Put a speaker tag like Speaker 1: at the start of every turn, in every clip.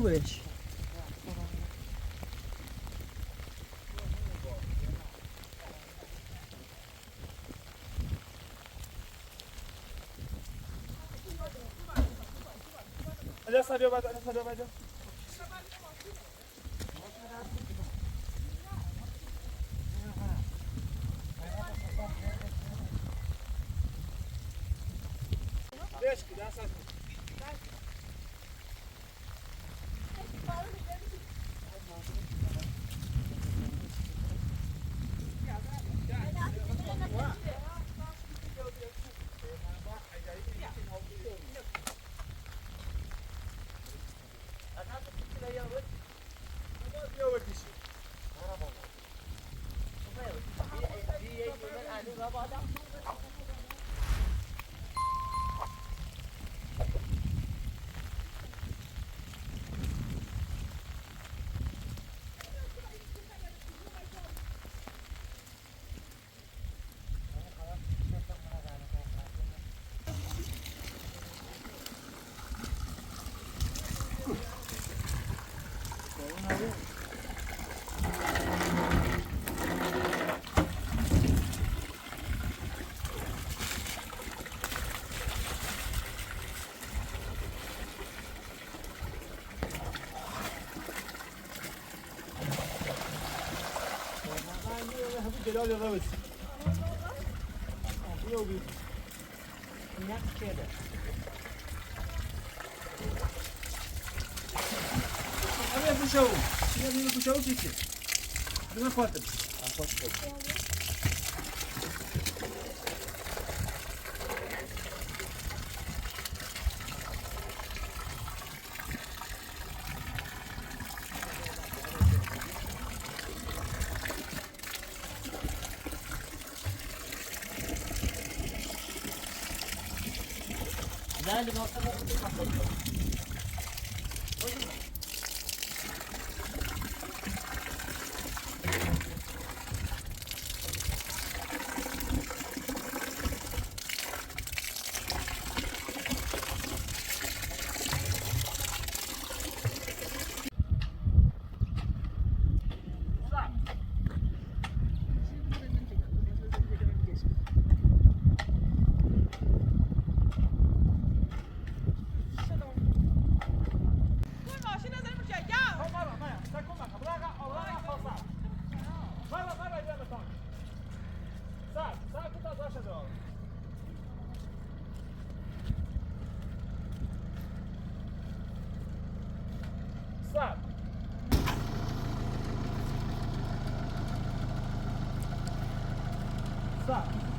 Speaker 1: برش
Speaker 2: اجا سریع بعد سریع بعد Deixa que dá essa جلال روز بیا بیا نکرده آره پوشو بیا پوشو چیه بیا خاطر
Speaker 1: Dale, no está
Speaker 2: Stop. Stop.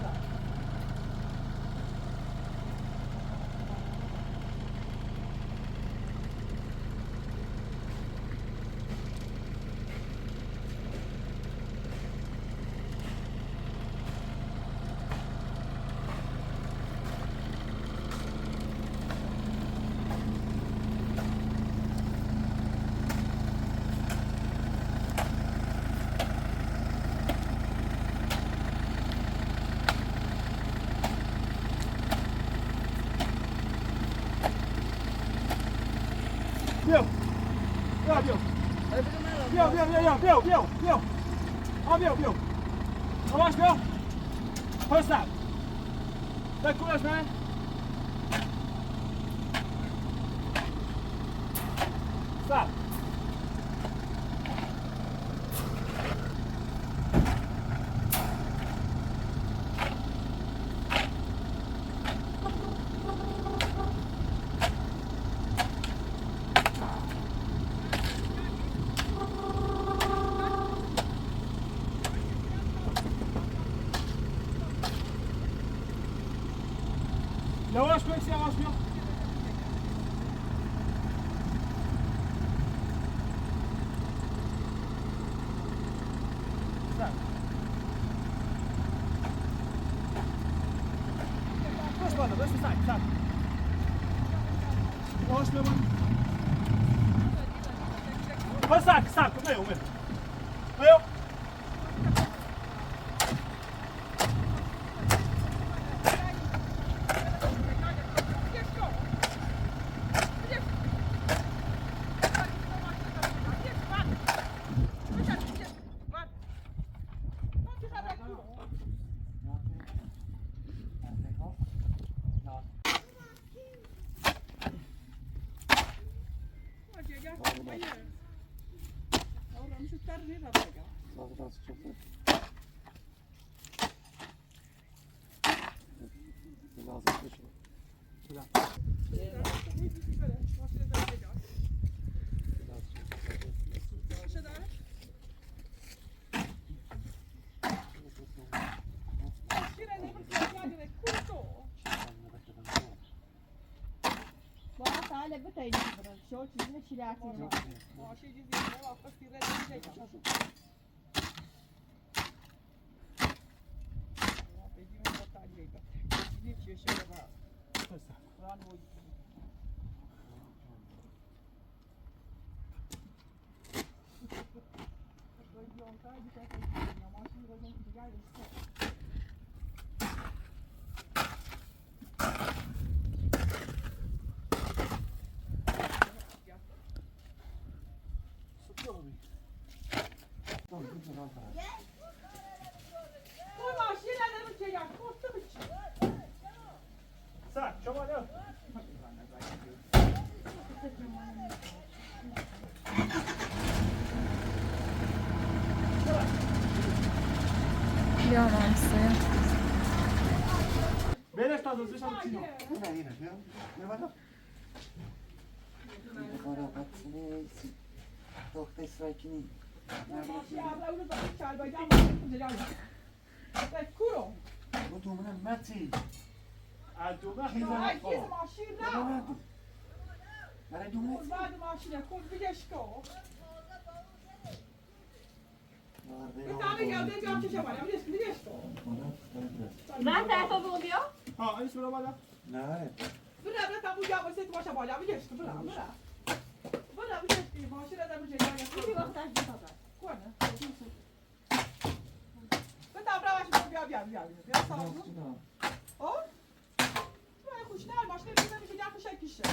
Speaker 2: Bill. Yeah, Bill. Bill. Oh, Bill. Come on, Bill. Post that. That coolest, man. Stop. Yavaş Max, yavaş Bill. Stop. Push button, push the side, stop. Yavaş Bill. Push side, stop, kom mee.
Speaker 1: Zaraz krzepy. Lazım kışın.
Speaker 3: Sale بتاعي نبرة شو تجينا شيلاتي
Speaker 2: Sar, şoma ne?
Speaker 4: Białam sobie.
Speaker 2: Beleş tadı, zresztą przyjdą.
Speaker 1: Ne yine ya? Ne var ya? Bana baksana. Tohtay saykini. Bu dumuna mati.
Speaker 2: Altuğuna
Speaker 3: Ay,
Speaker 2: hizmet
Speaker 3: git
Speaker 2: o.
Speaker 3: maşina.
Speaker 1: Nereye dumuna?
Speaker 3: Kurban maşina, kur bir geçko. Bir tane geldi, bir açacağım var. Bir geçko.
Speaker 4: Ben tarafa buluyor.
Speaker 2: Ha, aynı sıra bana.
Speaker 1: Ne?
Speaker 3: Bırak da bu yapma set başa bala bir geçko. Bırak. Bırak bir geçko. Maşina da bir geçko.
Speaker 4: Bir vakit açtı pazar.
Speaker 3: Koy ne? Ben de bırak başa bir sağ olun. O? Böyle kuşlar başka bir şey bir şey kuşak kişi.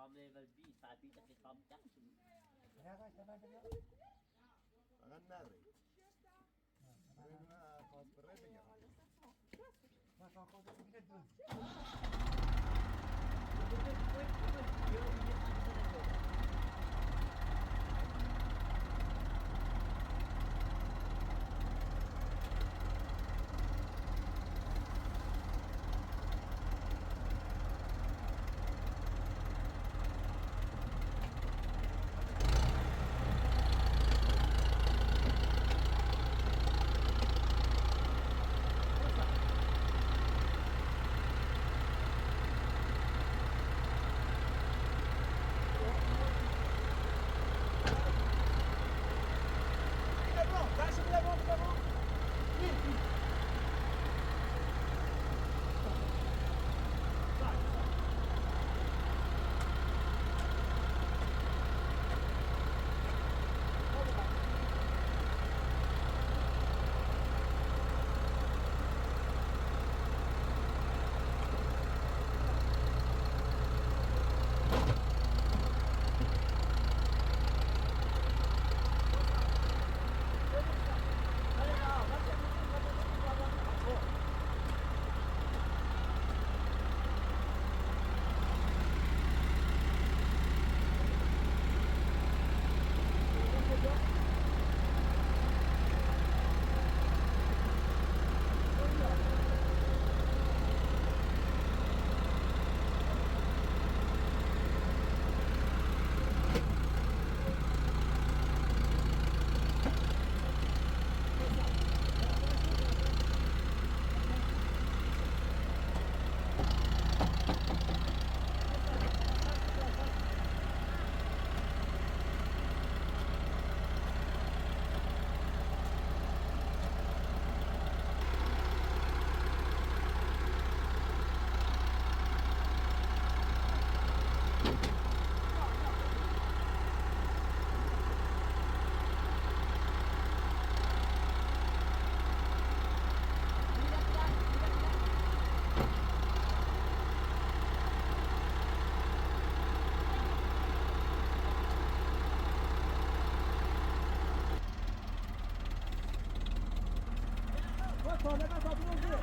Speaker 5: kom level B, sabi na kay Tom Jackson.
Speaker 1: Kaya ka, sabay ka niya.
Speaker 6: Ang nari. May mga cosplay niya.
Speaker 1: Makakausa ko bigat doon.
Speaker 2: Fica bom, caixa fica bom, fica bom. Sai, sai. Vamos lá. Tá legal, vai ser muito bom. Vai, vai, vai, vamos ver.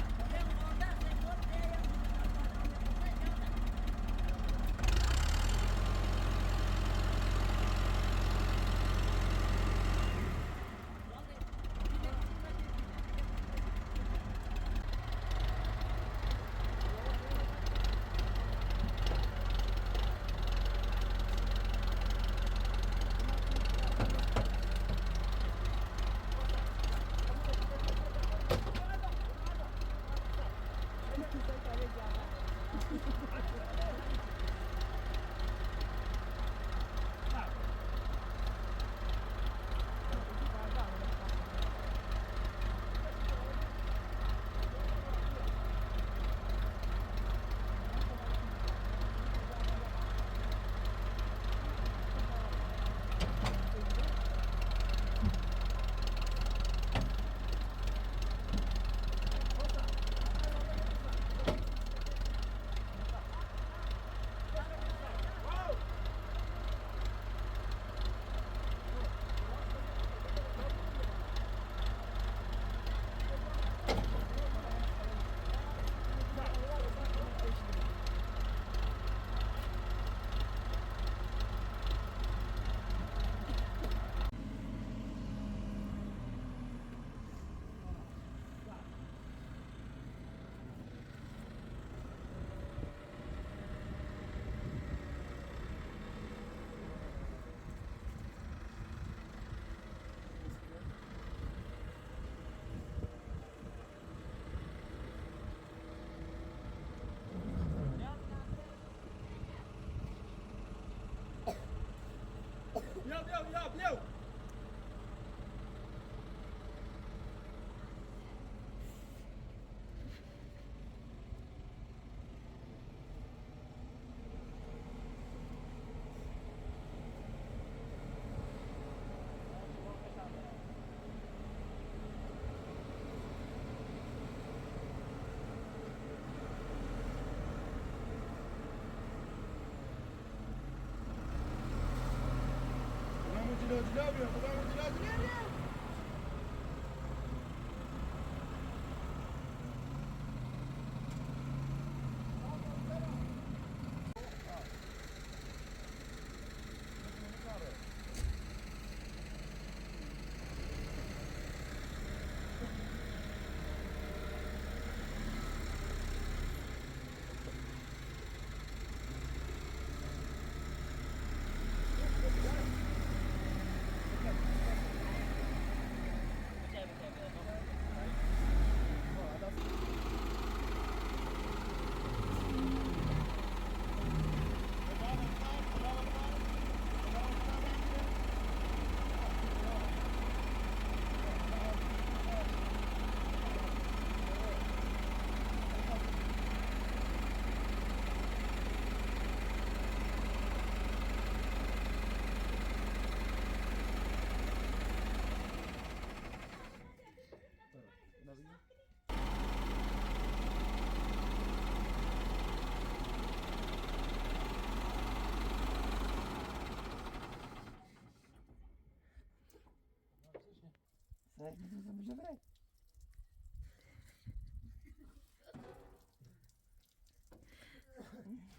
Speaker 6: جلو بیا خدا جلو بیا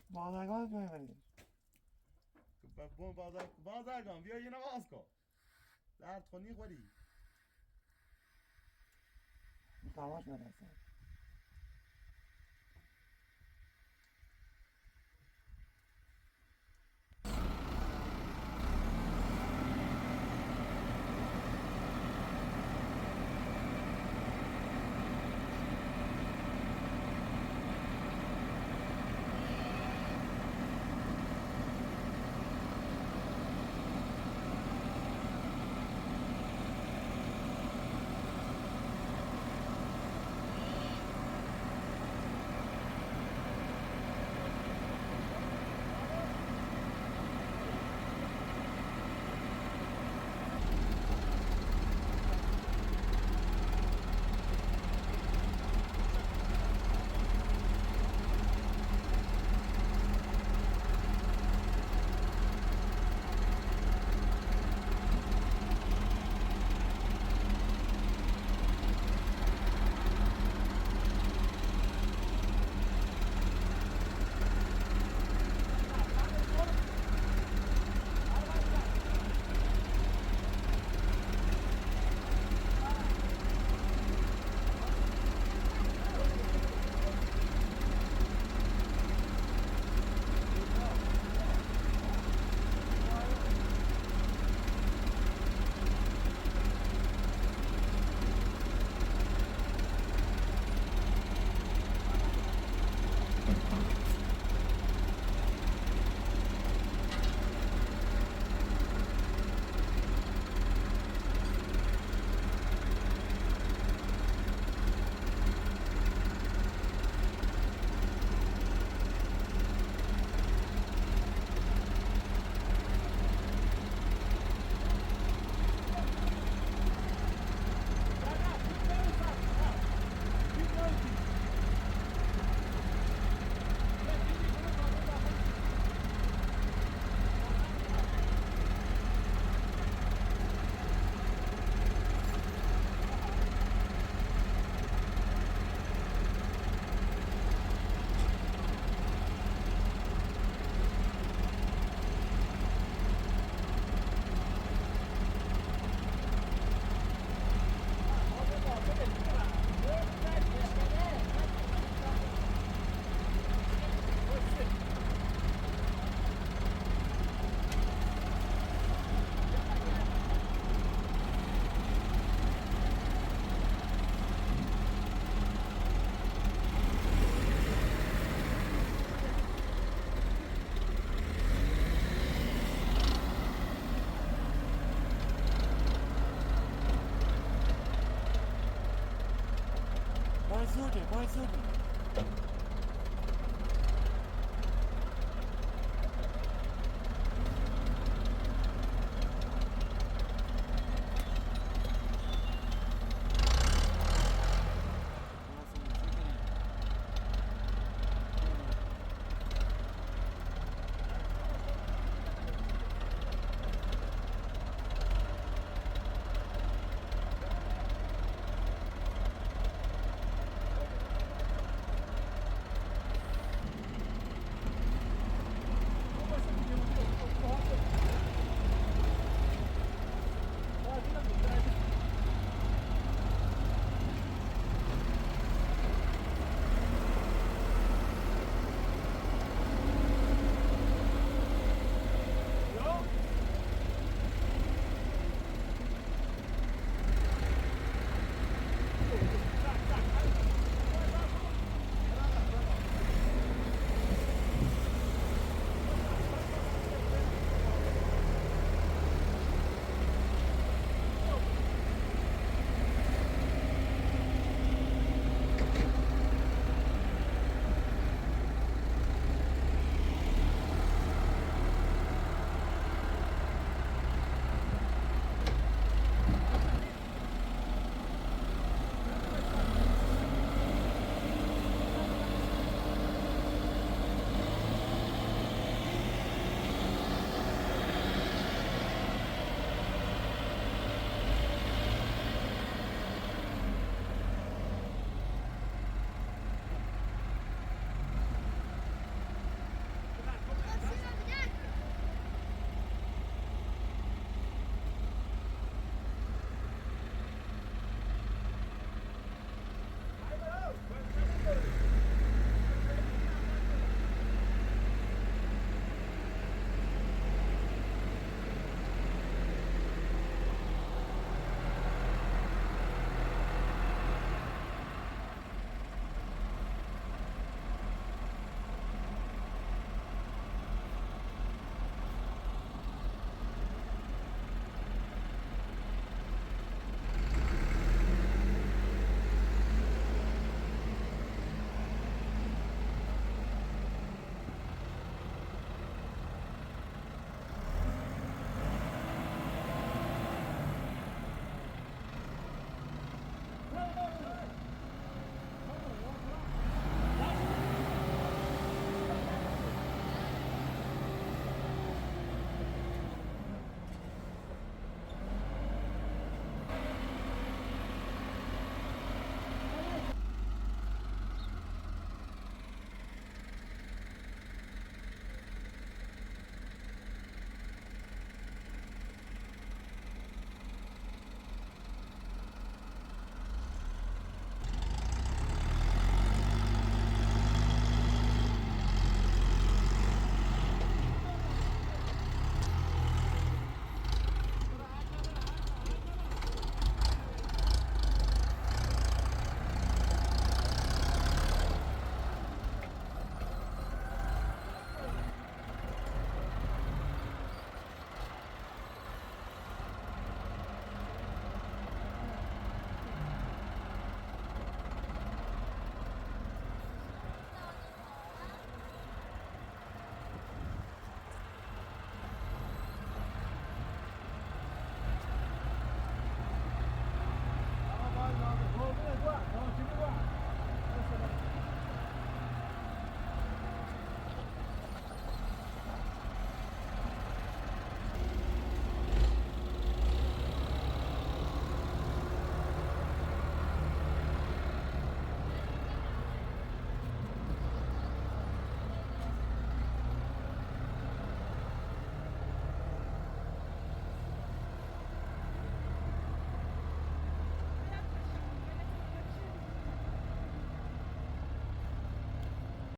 Speaker 1: بازرگان میبرید
Speaker 6: بازرگان بیا یه نواز کن درد خونی خوری
Speaker 1: تماش برسن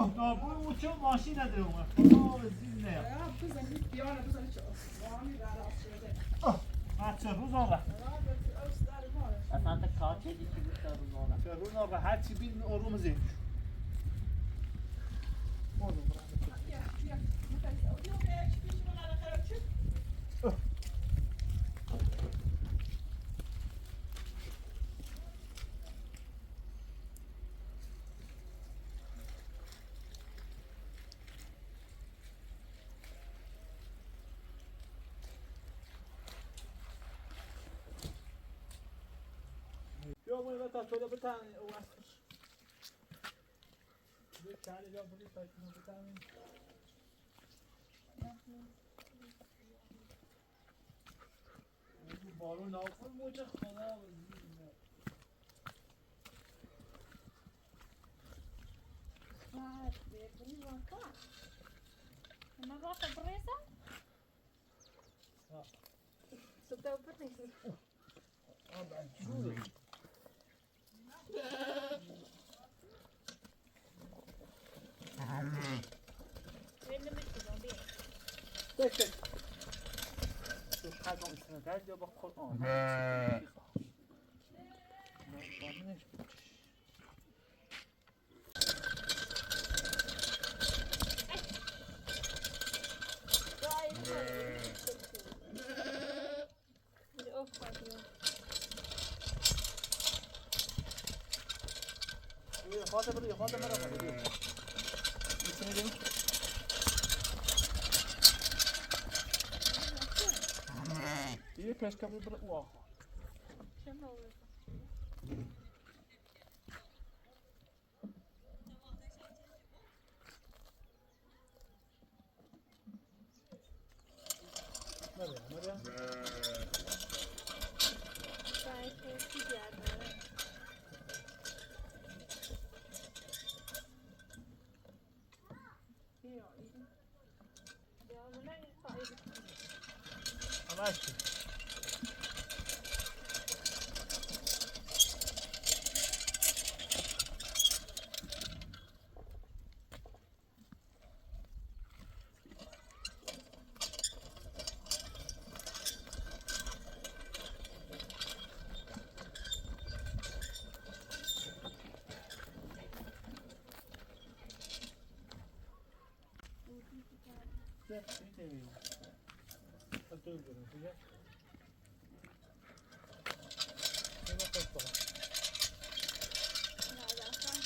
Speaker 2: دابون چه ماشین نداره اومد خدا به زیر نیا
Speaker 3: Ja, بزن niet piano, بزن چه آسمانی در آسیده.
Speaker 2: بچه روز آقا
Speaker 3: Ja, dat is oost-daar maar.
Speaker 5: اصلا تا کارچه دیگه بیشتر روز آدم
Speaker 2: چه روز آقا هر چی بین آروم زین
Speaker 3: Ja, ja. Moet hij ook nog een excuus van naar een geurtje?
Speaker 2: بیا باید تا شده بتن او هستش بیا چهلی بیا بودی تا کنو بتن بارون ناخون موجه خدا به زیر نیا
Speaker 4: Maar weer niet van klaar. En dan gaat het brezen?
Speaker 2: Ja.
Speaker 4: Zo dope het niet.
Speaker 2: آه بچه
Speaker 4: Weer een beetje van weer.
Speaker 2: Kijk. تو قدم استنادر یا با قرآن
Speaker 4: Ja, je moet de overkant doen.
Speaker 2: خاطر برو خاطر مرا برو میتونی دیگه پشت کبری برو او آخا
Speaker 4: Zo mogelijk.
Speaker 2: مریم
Speaker 4: 5, 10 jaar. Ja, maar nee, ik ga even.
Speaker 2: همش
Speaker 4: Nou, daarvan.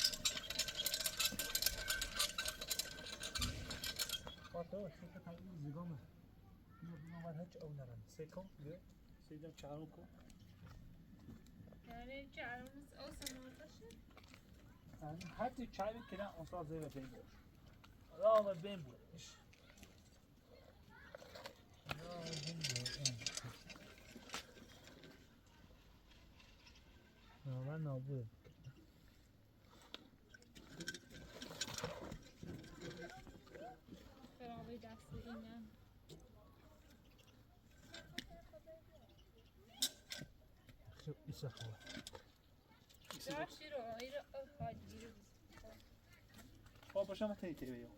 Speaker 2: خاطر شوکه تایی زیگامه اینو باید هیچ او نرم سیکم بیا سیدم چهارم کن
Speaker 4: Yani çağrımız olsa ne olur?
Speaker 2: Yani حتی چایی که نه اصلا زیر بین باش راه بین بودش من نابود
Speaker 4: Beraber derslerine.
Speaker 2: ایسا خواه
Speaker 4: Ders euro, euro, hadi yürü.
Speaker 2: خواه باشم تایی تایی بیو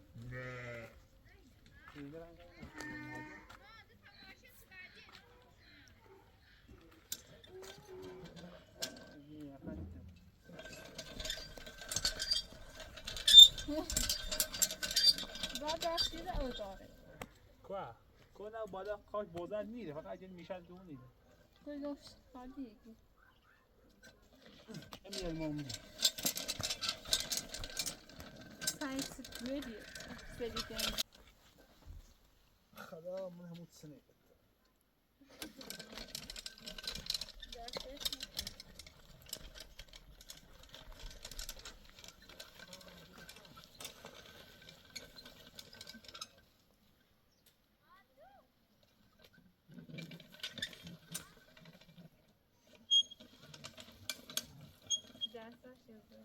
Speaker 4: Daha dersleri ödare.
Speaker 2: که نه بالا کاش بازن میره فقط اگه میشن دون نیره
Speaker 4: Koyuyor, hadi yürü.
Speaker 2: امی المومون
Speaker 4: Sen sıkmıyor diyor. Söylediklerini.
Speaker 2: خدا من همون سنه
Speaker 4: Dersleri mi? Dersler şey yapıyor.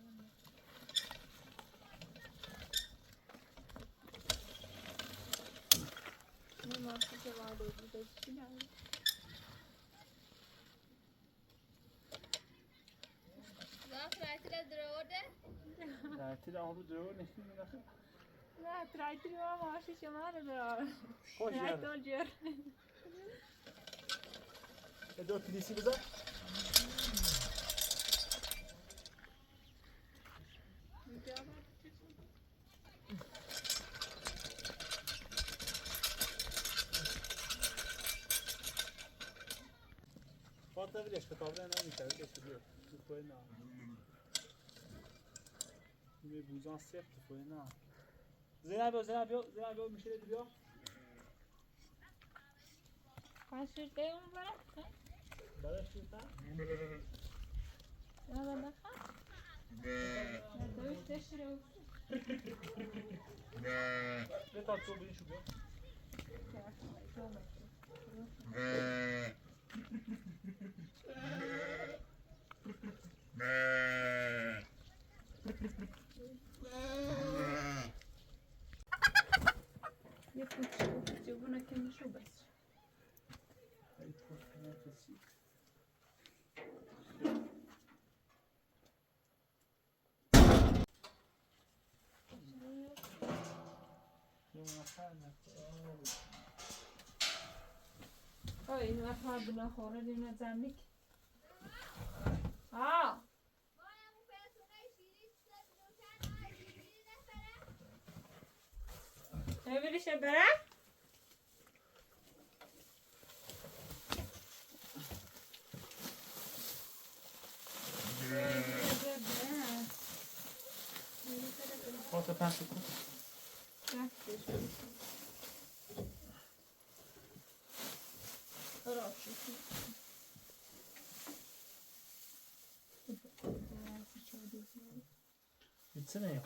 Speaker 4: Ne mahsus vardı orada da yani.
Speaker 2: تعطیل آن رو درو نشیم نخیر
Speaker 4: نه ترایتری ما ماشی شما رو دار
Speaker 2: خوش
Speaker 4: ترایت
Speaker 2: یاره
Speaker 4: دار
Speaker 2: یه دور پلیسی بزن فاطمه بیلش کتاب را نمیشه بیلش بیار تو توی نه می بوزان سفت تو توی نه زینب بیا میشه بیا
Speaker 4: پاشو دیوم برات
Speaker 2: برای چی تا
Speaker 4: نه بخواه دوش دشتره
Speaker 2: به تا تو بینشو بیا
Speaker 4: یه پوچه بونه که میشو بس
Speaker 2: ای تو نفسی
Speaker 4: این وقت بنا خوره دیونه زمینک آه نمیریشه بره؟
Speaker 2: فاطمه پس کن Gitsene ya.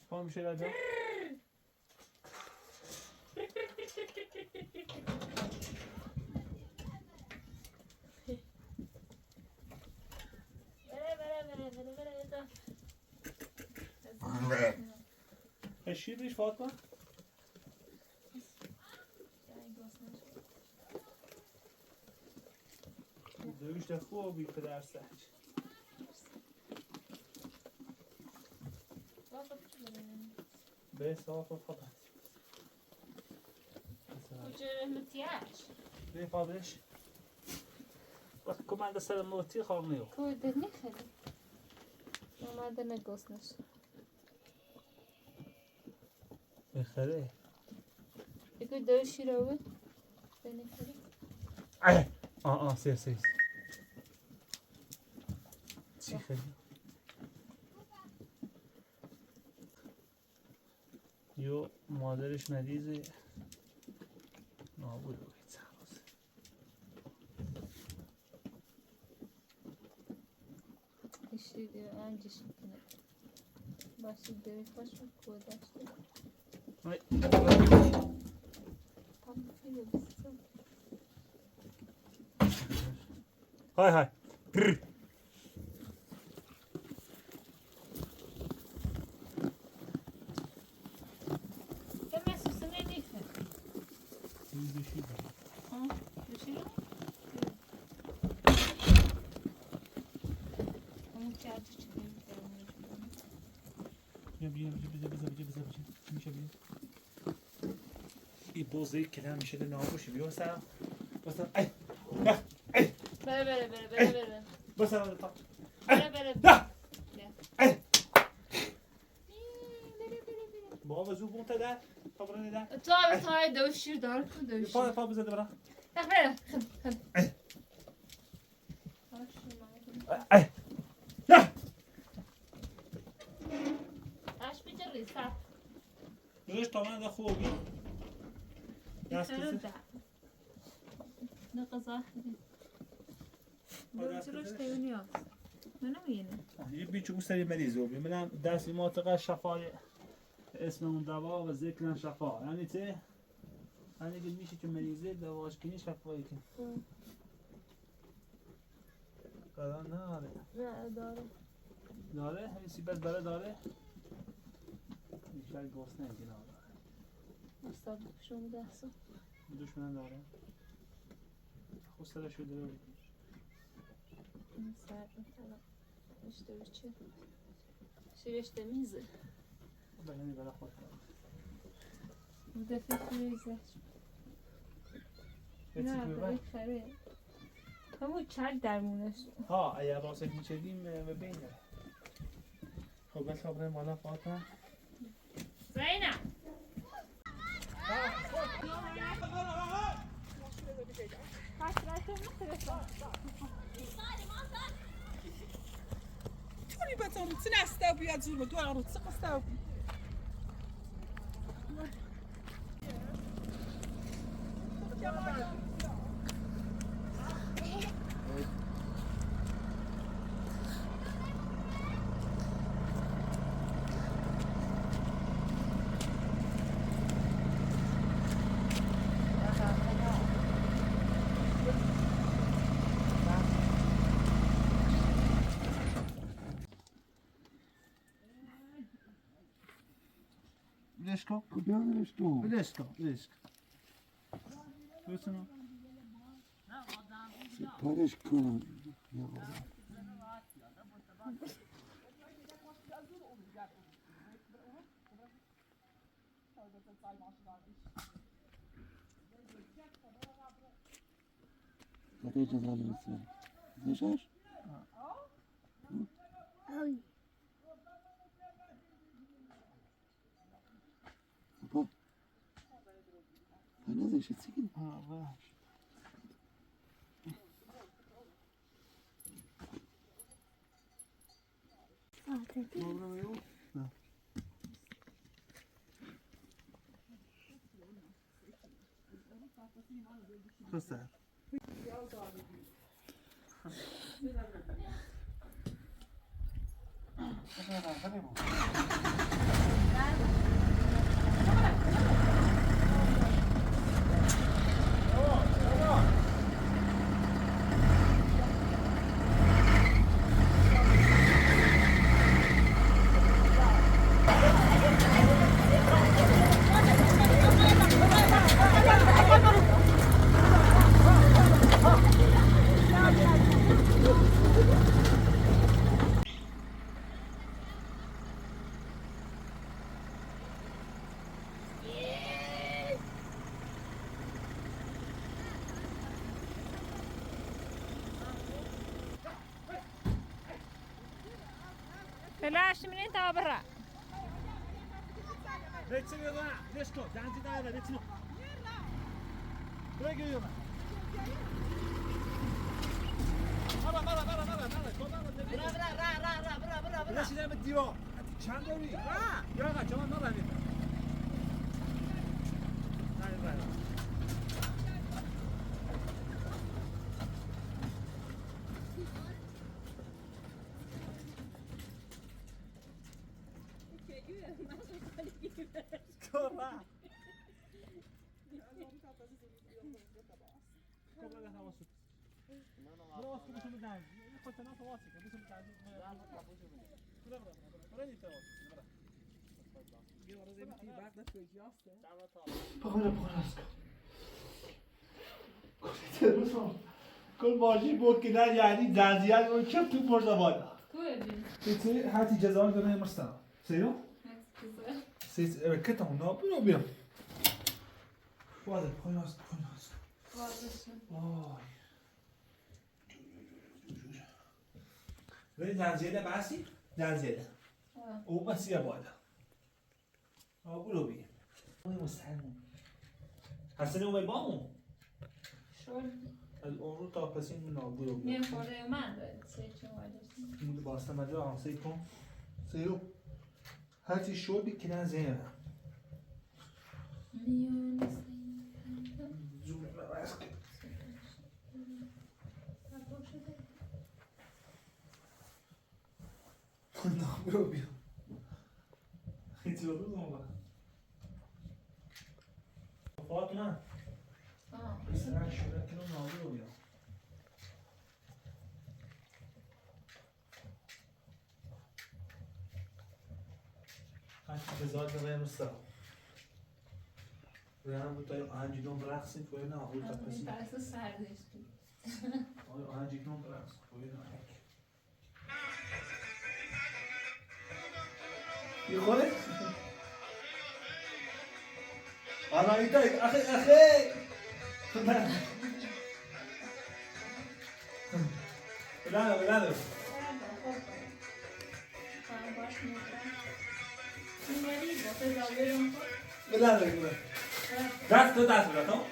Speaker 2: Tamam bir şeyler de. Eşi bir Fatma. Dövüş de خوبی پدر سهج. به صاف فقط.
Speaker 4: کجا متیاش؟
Speaker 2: به فاضلش. وقت کمانده سر موتی خارمیو.
Speaker 4: کجا نخری؟ اومده نگوسنش.
Speaker 2: بخره.
Speaker 4: یکی دوشی رو بود. بنخری.
Speaker 2: سه. چی خیلی؟ یو مادرش مریضه نابود بود سرباز
Speaker 4: اشتی دیو انجش میکنه باشی دوی خوش بود کودشتی
Speaker 2: های بیا میشه بیا این بوزه که همیشه نابوشه بیا سرم بسرم
Speaker 4: بره
Speaker 2: بسرم بابا زود بونت در تا برن در
Speaker 4: تا دوشیر دار کن دوشیر
Speaker 2: پا بزده برن
Speaker 4: بره اش بیجا ریسا
Speaker 2: روش تا من ده خوبی دست کسی
Speaker 4: نه قضا خیلی روش تیونی هست من نمینه
Speaker 2: یه بیچو سری مریض رو ببینم دستی منطقه شفای اسم اون دوا و ذکر شفا یعنی چه یعنی که میشه که مریضه دواش کنی شفایی کن قرار نه داره همین سیبت داره بیشتر گوست نمیگه داره
Speaker 4: استاد شما دستا
Speaker 2: دشمنان داره حوصله شده.
Speaker 4: این سر مثلا داشته باشه شیرش میزه
Speaker 2: بلنی برای خود
Speaker 4: مدفع فریزه
Speaker 2: بچی
Speaker 4: نه
Speaker 2: توی
Speaker 4: برای
Speaker 2: وقت
Speaker 4: خره همون چرک درمونش
Speaker 2: ها اگر راسته میچدیم به بینه. خب بس خبره مالا فاطمه
Speaker 4: زینب
Speaker 3: چونی بتون روتین استو بیاد جور تو رو چه قصه
Speaker 2: بدش کن
Speaker 1: کجا برش تو؟
Speaker 2: بدش کن بسنو
Speaker 1: سپارش کنم کاری اجازه برسه نشاش؟ بابا نزدش چی؟
Speaker 2: بسه
Speaker 4: فلاش منين تبع برا
Speaker 2: بچه یا نه بدش کن دنزی داره بچه بگی یا نه برا شدم دیوار چند داری؟ یا آقا چما نبرید
Speaker 7: کل ماشی بود که نه یعنی زنزیت اون چپ تو برزا بالا
Speaker 4: كوي
Speaker 2: Sizi hati cezanı görmeye başla. Seyo?
Speaker 4: güzel.
Speaker 2: Siz kıta onu ne yapıyor? Hadi koyunuz.
Speaker 4: Vazgeçtim.
Speaker 2: Ay. Ve zanziye'de basi? Zanziye'de. O basi ya بالا. Abi رو بیم. وای مستحمون. حسنه اومد با اون.
Speaker 4: Şöyle
Speaker 2: از اون رو تا پسین من آبو رو بیم.
Speaker 4: nem fora man sei que olha.
Speaker 2: مود باسته مجا آنسی کن. سیو. هاتی شو بی کنن زینه.
Speaker 4: Neon
Speaker 2: زور نواز که. نه برو بیا. هیچ رو دوم فاطمه. مثلا شده کنم نه برو بیا. هاتی بزار داره مستا. و هم بود تا انجام رقصی کنه نه اول تا پسی.
Speaker 4: Parece sardeste.
Speaker 2: آهنجی کنم برس خوبی
Speaker 7: یه خوره؟ آنایتا اخی بلند
Speaker 2: دست تو دست بلا تو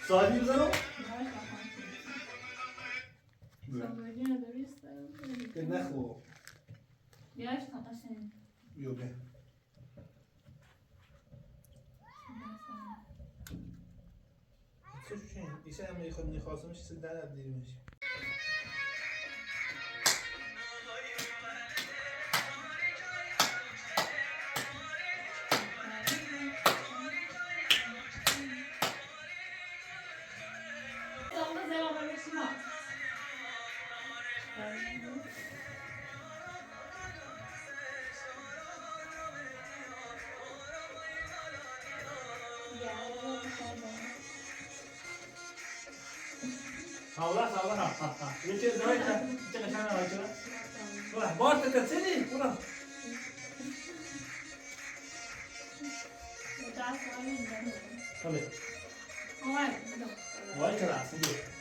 Speaker 7: ساعتی بزنم؟ که نخو بیو بیا Co się dzisiaj my ich nie chodzą, się da na dnie.
Speaker 2: Sağla sağla. Geçer daha iyi. Çek aşağıya bak şöyle. Ulan boş tete seni. Ulan. Tabii. Vay krasın diyor.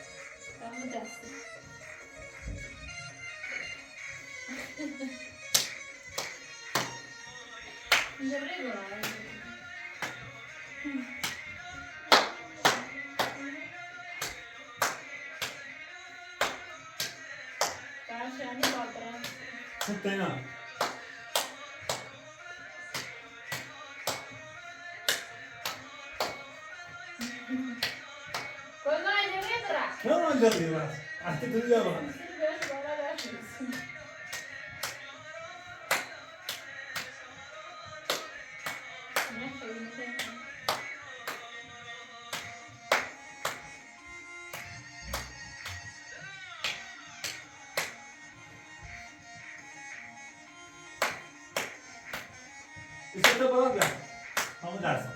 Speaker 2: Tena. Ne olacak diyor bana. Artık duruyor bana. İşte bana gel. Tamam dersin.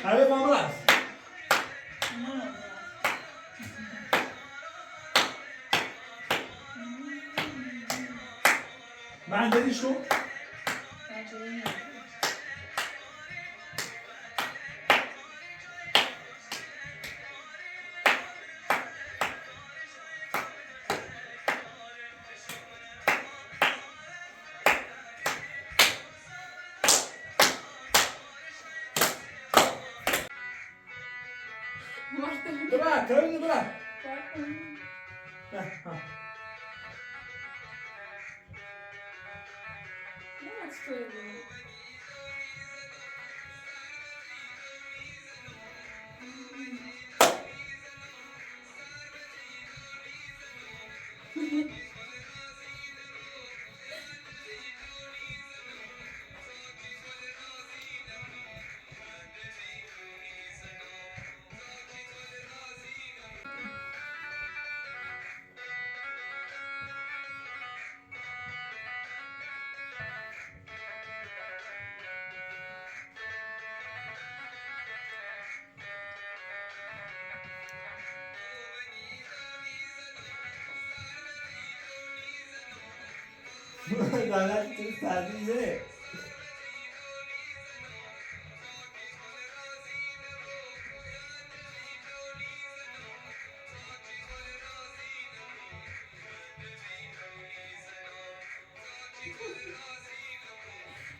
Speaker 2: Hadi vamos. ما عندنيش شو؟ ببر كلامي ببر Lanet Türk terbiye.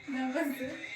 Speaker 4: Namaste.